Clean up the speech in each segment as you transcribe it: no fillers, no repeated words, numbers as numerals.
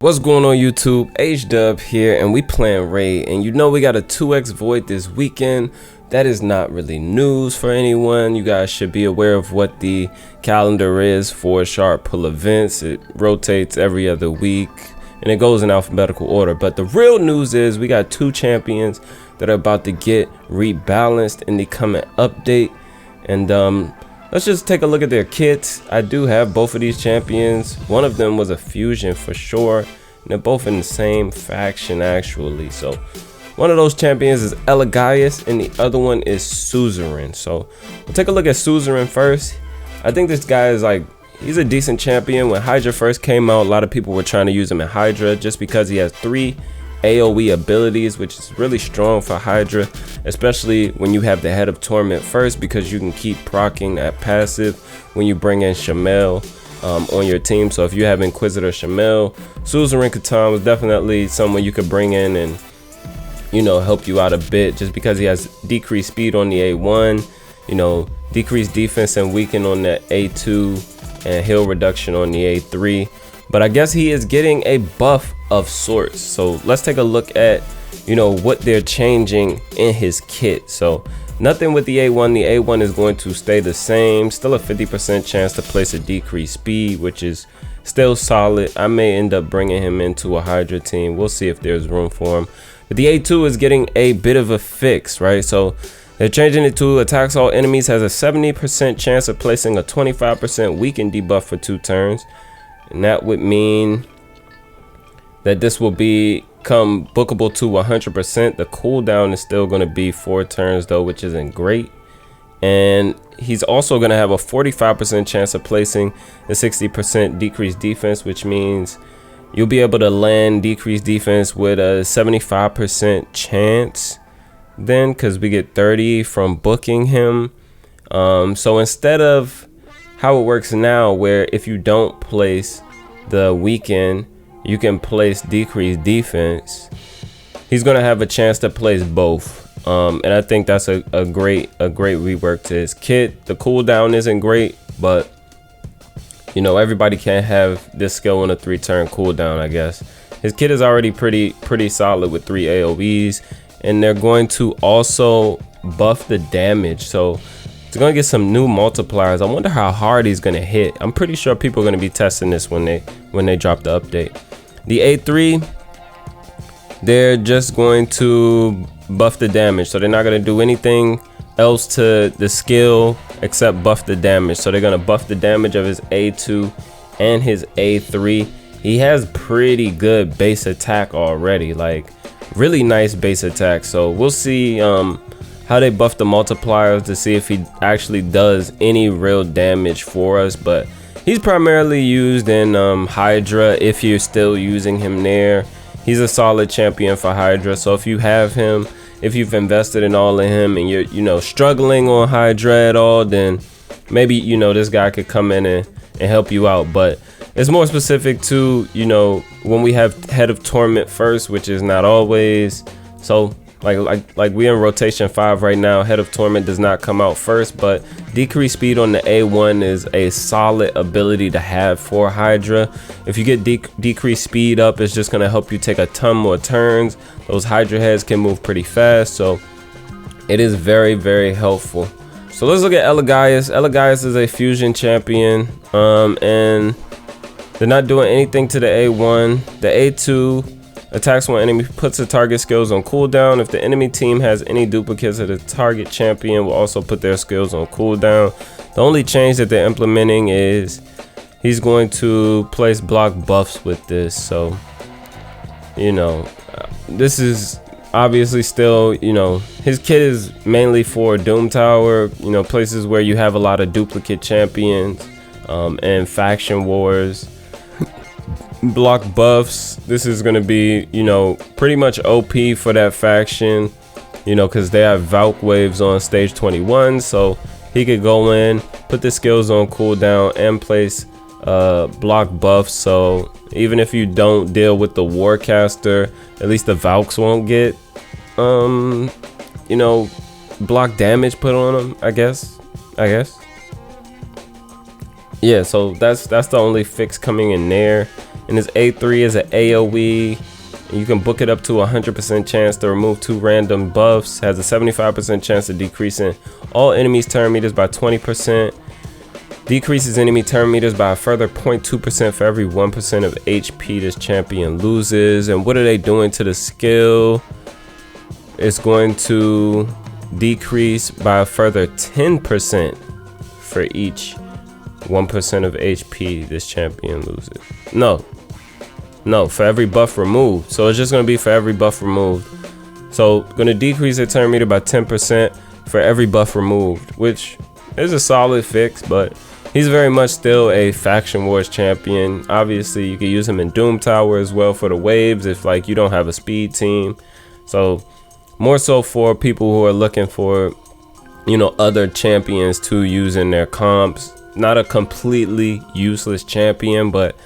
What's going on YouTube? H-Dub here, and we playing Raid, and you know we got a 2x void this weekend. That is not really news for anyone. You guys should be aware of what the calendar is for Sharp Pull events. It rotates every other week and it goes in alphabetical order, but the real news is we got two champions that are about to get rebalanced in the coming update. And let's just take a look at their kits. I do have both of these champions. One of them was a fusion for sure, and they're both in the same faction actually. So one of those champions is Eligius and the other one is Suzerain. So we'll take a look at Suzerain first. I think this guy is he's a decent champion. When Hydra first came out, a lot of people were trying to use him in Hydra just because he has 3 AoE abilities, which is really strong for Hydra, especially when you have the Head of Torment first, because you can keep proccing that passive when you bring in Shamel on your team. So if you have Inquisitor Shamel, Suzerain Catan was definitely someone you could bring in and, you know, help you out a bit, just because he has decreased speed on the A1, you know, decreased defense and weaken on the A2, and heal reduction on the A3. But I guess he is getting a buff of sorts. So let's take a look at, you know, what they're changing in his kit. So nothing with the A1. The A1 is going to stay the same. Still a 50% chance to place a decreased speed, which is still solid. I may end up bringing him into a Hydra team. We'll see if there's room for him. But the A2 is getting a bit of a fix, right? So they're changing it to attacks all enemies has a 70% chance of placing a 25% weaken debuff for 2 turns. And that would mean that this will become bookable to 100%. The cooldown is still going to be 4 turns though, which isn't great. And he's also going to have a 45% chance of placing a 60% decreased defense, which means you'll be able to land decreased defense with a 75% chance then, because we get 30 from booking him. So instead of how it works now, where if you don't place the weaken, you can place decreased defense, he's gonna have a chance to place both. And I think that's a great rework to his kit. The cooldown isn't great, but you know, everybody can't have this skill on a 3-turn cooldown. I guess his kit is already pretty solid with 3 AoEs, and they're going to also buff the damage. So it's gonna get some new multipliers. I wonder how hard he's gonna hit. I'm pretty sure people are gonna be testing this when they drop the update. The A3, they're just going to buff the damage. So they're not gonna do anything else to the skill except buff the damage. So they're gonna buff the damage of his A2 and his A3. He has pretty good base attack already, like really nice base attack. So we'll see how they buff the multipliers to see if he actually does any real damage for us. But he's primarily used in Hydra, if you're still using him there. He's a solid champion for Hydra. So if you have him, if you've invested in all of him and you're, you know, struggling on Hydra at all, then maybe, you know, this guy could come in and help you out. But it's more specific to, you know, when we have Head of Torment first, which is not always. So like we're in rotation 5 right now. Head of Torment does not come out first, but decreased speed on the A1 is a solid ability to have for Hydra. If you get decreased speed up, it's just going to help you take a ton more turns. Those Hydra heads can move pretty fast, so it is very helpful. So let's look at Eligius. Eligius is a fusion champion, and they're not doing anything to the A1. The A2 attacks when enemy puts the target skills on cooldown. If the enemy team has any duplicates of the target champion, will also put their skills on cooldown. The only change that they're implementing is he's going to place block buffs with this. So, you know, this is obviously still, you know, his kit is mainly for Doom Tower, you know, places where you have a lot of duplicate champions and faction wars. Block buffs, this is going to be, you know, pretty much OP for that faction, you know, because they have Valk waves on stage 21, so he could go in, put the skills on cooldown and place block buffs. So even if you don't deal with the Warcaster, at least the Valks won't get you know, block damage put on them, I guess. Yeah, so that's the only fix coming in there. and his A3 is an AoE. You can book it up to 100% chance to remove 2 random buffs. Has a 75% chance of decreasing all enemies' turn meters by 20%. Decreases enemy turn meters by a further 0.2% for every 1% of HP this champion loses. And what are they doing to the skill? It's going to decrease by a further 10% for each 1% of HP this champion loses. No, for every buff removed. So it's just going to be for every buff removed. So going to decrease the turn meter by 10% for every buff removed, which is a solid fix, but he's very much still a faction wars champion. Obviously you can use him in Doom Tower as well for the waves if like you don't have a speed team. So more so for people who are looking for, you know, other champions to use in their comps. Not a completely useless champion, but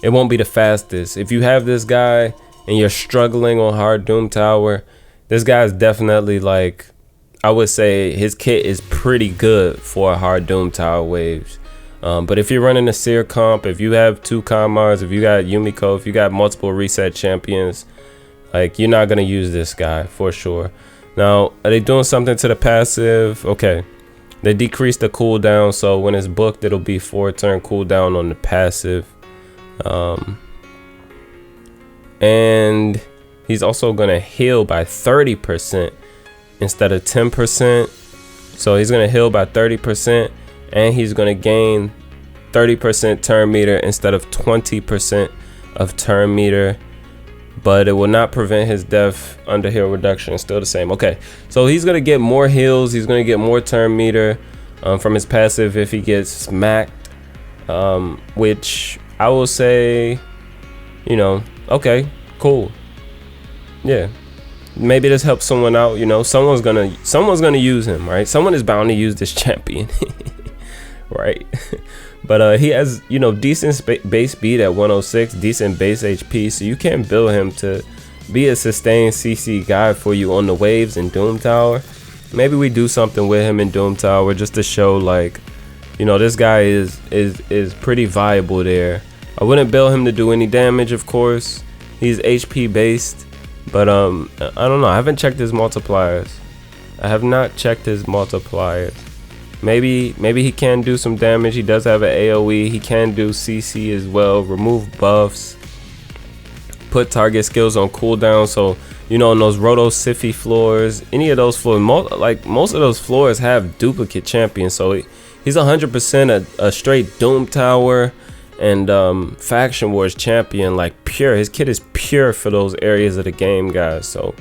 it won't be the fastest. If you have this guy and you're struggling on hard Doom Tower, this guy's definitely, like, I would say his kit is pretty good for hard Doom Tower waves. But if you're running a Seer comp, if you have 2 Kamars, if you got Yumiko, if you got multiple reset champions, like, you're not gonna use this guy for sure. Now, are they doing something to the passive? Okay, they decreased the cooldown, so when it's booked, it'll be 4-turn cooldown on the passive. And he's also gonna heal by 30% instead of 10%. So he's gonna heal by 30%, and he's gonna gain 30% turn meter instead of 20% of turn meter. But it will not prevent his death under heal reduction. Still the same. Okay, so he's gonna get more heals. He's gonna get more turn meter from his passive if he gets smacked, which I will say, you know, okay, cool. Yeah, maybe this helps someone out. You know, someone's gonna use him, right? Someone is bound to use this champion, right? But he has, you know, decent base speed at 106, decent base HP, so you can build him to be a sustained CC guy for you on the waves in Doom Tower. Maybe we do something with him in Doom Tower just to show, like, you know, this guy is pretty viable there. I wouldn't build him to do any damage, of course. He's HP based, but I don't know. I haven't checked his multipliers. I have not checked his multipliers. Maybe he can do some damage. He does have an AoE. He can do CC as well. Remove buffs. Put target skills on cooldown. So, you know, on those Roto Siffy floors, any of those floors, most of those floors have duplicate champions. So he's 100% a straight Doom Tower and faction wars champion, like pure. His kit is pure for those areas of the game, guys. So,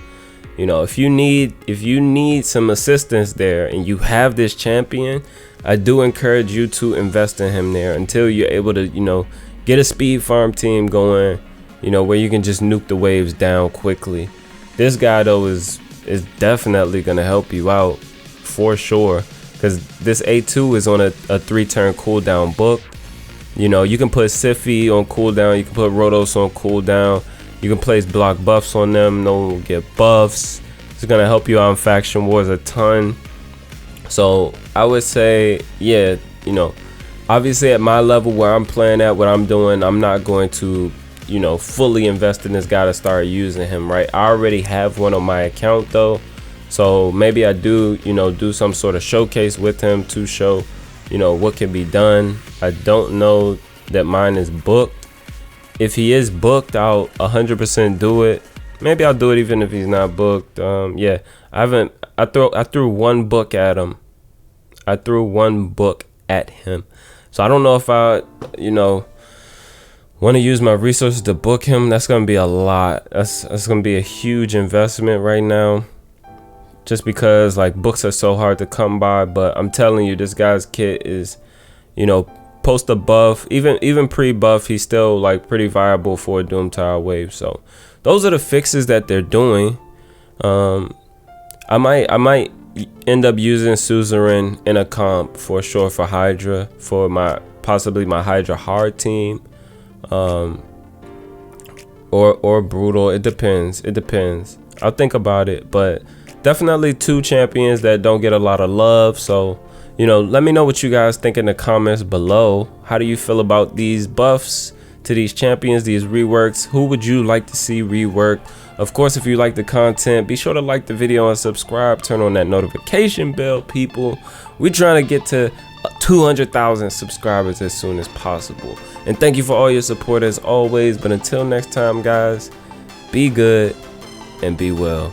you know, if you need some assistance there and you have this champion, I do encourage you to invest in him there until you're able to, you know, get a speed farm team going, you know, where you can just nuke the waves down quickly. This guy though is definitely gonna help you out for sure, because this A2 is on a 3-turn cooldown book. You know, you can put Siffy on cooldown, you can put Rotos on cooldown, you can place block buffs on them, no one will get buffs. It's gonna help you out in faction wars a ton. So I would say, yeah, you know, obviously at my level where I'm playing at, what I'm doing, I'm not going to, you know, fully invest in this guy to start using him, right? I already have one on my account though, so maybe I do, you know, do some sort of showcase with him to show, you know, what can be done. I don't know that mine is booked. If he is booked, I'll 100% do it. Maybe I'll do it even if he's not booked. Yeah, I threw one book at him. I threw one book at him. So I don't know if I, you know, want to use my resources to book him. That's gonna be a lot. That's gonna be a huge investment right now, just because like books are so hard to come by. But I'm telling you, this guy's kit is, you know, post a buff, even pre-buff, he's still like pretty viable for a Doom Tower wave. So those are the fixes that they're doing. I might end up using Suzerain in a comp for sure for Hydra, for possibly my Hydra hard team, or brutal. It depends. I'll think about it, but definitely 2 champions that don't get a lot of love. So, you know, let me know what you guys think in the comments below. How do you feel about these buffs to these champions, these reworks. Who would you like to see rework? Of course, if you like the content, be sure to like the video and subscribe. Turn on that notification bell, people. We're trying to get to 200,000 subscribers as soon as possible. And thank you for all your support as always. But until next time, guys, be good and be well.